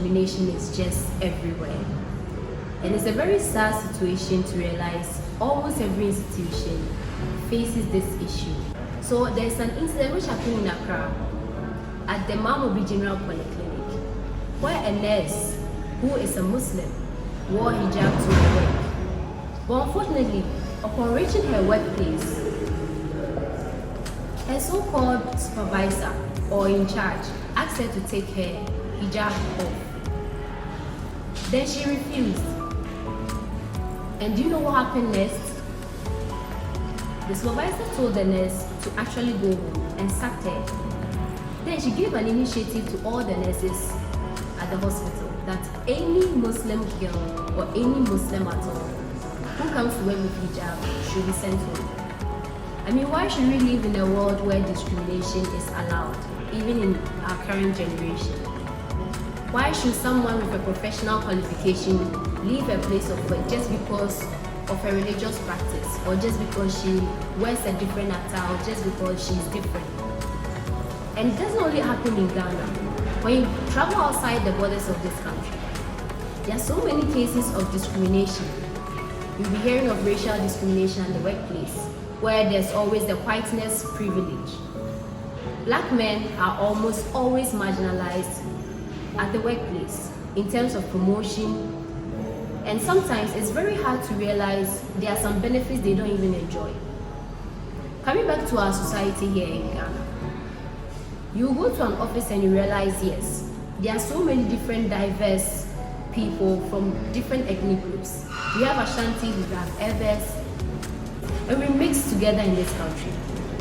discrimination is just everywhere. And it's a very sad situation to realize almost every institution faces this issue. So there's an incident which happened in Accra at the Mamobi General Polyclinic, where a nurse who is a Muslim wore hijab to her work. But unfortunately, upon reaching her workplace, her so-called supervisor or in charge asked her to take her hijab off. Then she refused. And do you know what happened next? The supervisor told the nurse to actually go home and sacked her. Then she gave an initiative to all the nurses at the hospital that any Muslim girl or any Muslim at all who comes to work with hijab should be sent home. I mean, why should we live in a world where discrimination is allowed, even in our current generation? Why should someone with a professional qualification leave a place of work just because of a religious practice, or just because she wears a different attire, or just because she's different? And it doesn't only happen in Ghana. When you travel outside the borders of this country, there are so many cases of discrimination. You'll be hearing of racial discrimination in the workplace, where there's always the whiteness privilege. Black men are almost always marginalized at the workplace in terms of promotion, and sometimes it's very hard to realize there are some benefits they don't even enjoy. Coming back to our society here in Ghana, you go to an office and you realize, yes, there are so many different diverse people from different ethnic groups. We have Ashanti, we have Eves, and we mix together in this country.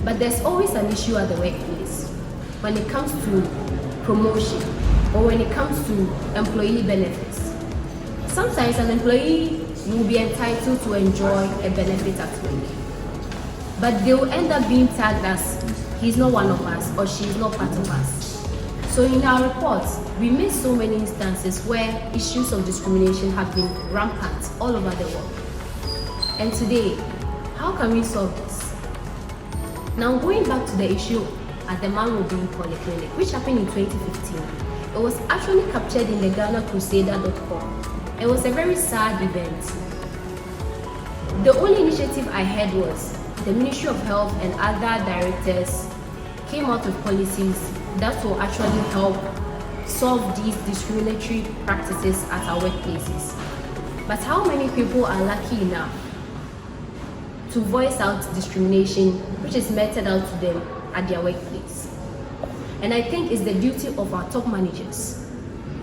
But there's always an issue at the workplace when it comes to promotion or when it comes to employee benefits. Sometimes an employee will be entitled to enjoy a benefit at work, but they will end up being tagged as he's not one of us or she's not part of us. So in our reports, we miss so many instances where issues of discrimination have been rampant all over the world. And today, how can we solve this? Now, going back to the issue at the Mamobi Polyclinic, which happened in 2015, it was actually captured in the GhanaCrusader.com. It was a very sad event. The only initiative I heard was the Ministry of Health and other directors came out with policies that will actually help solve these discriminatory practices at our workplaces. But how many people are lucky enough to voice out discrimination which is meted out to them at their workplace? And I think it's the duty of our top managers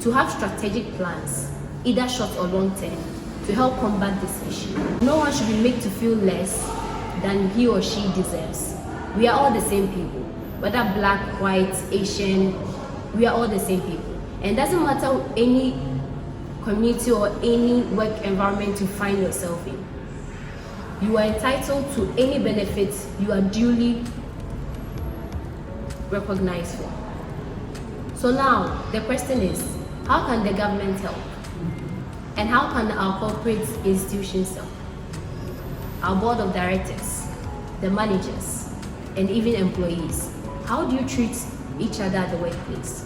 to have strategic plans, either short or long term, to help combat this issue. No one should be made to feel less than he or she deserves. We are all the same people, whether black, white, Asian, we are all the same people. And it doesn't matter any community or any work environment you find yourself in. You are entitled to any benefits you are duly recognized for. So now, the question is, how can the government help? And how can our corporate institutions help? Our board of directors, the managers, and even employees. How do you treat each other at the workplace?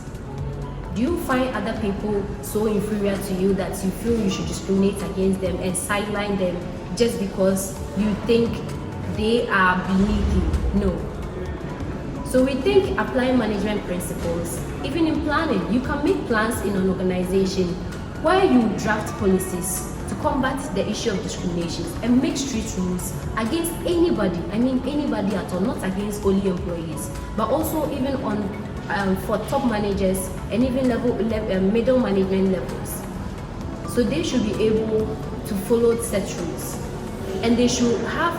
Do you find other people so inferior to you that you feel you should discriminate against them and sideline them just because you think they are beneath you? No. So we think applying management principles, even in planning, you can make plans in an organization where you draft policies to combat the issue of discrimination and make strict rules against anybody, I mean anybody at all, not against only employees, but also even on for top managers and even middle management levels. So they should be able to follow such rules, and they should have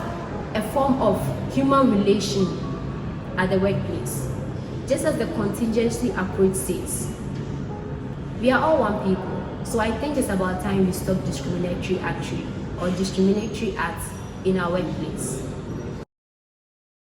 a form of human relation at the workplace, just as the contingency approach says. We are all one people. So I think it's about time we stop discriminatory acts or discriminatory acts in our workplace.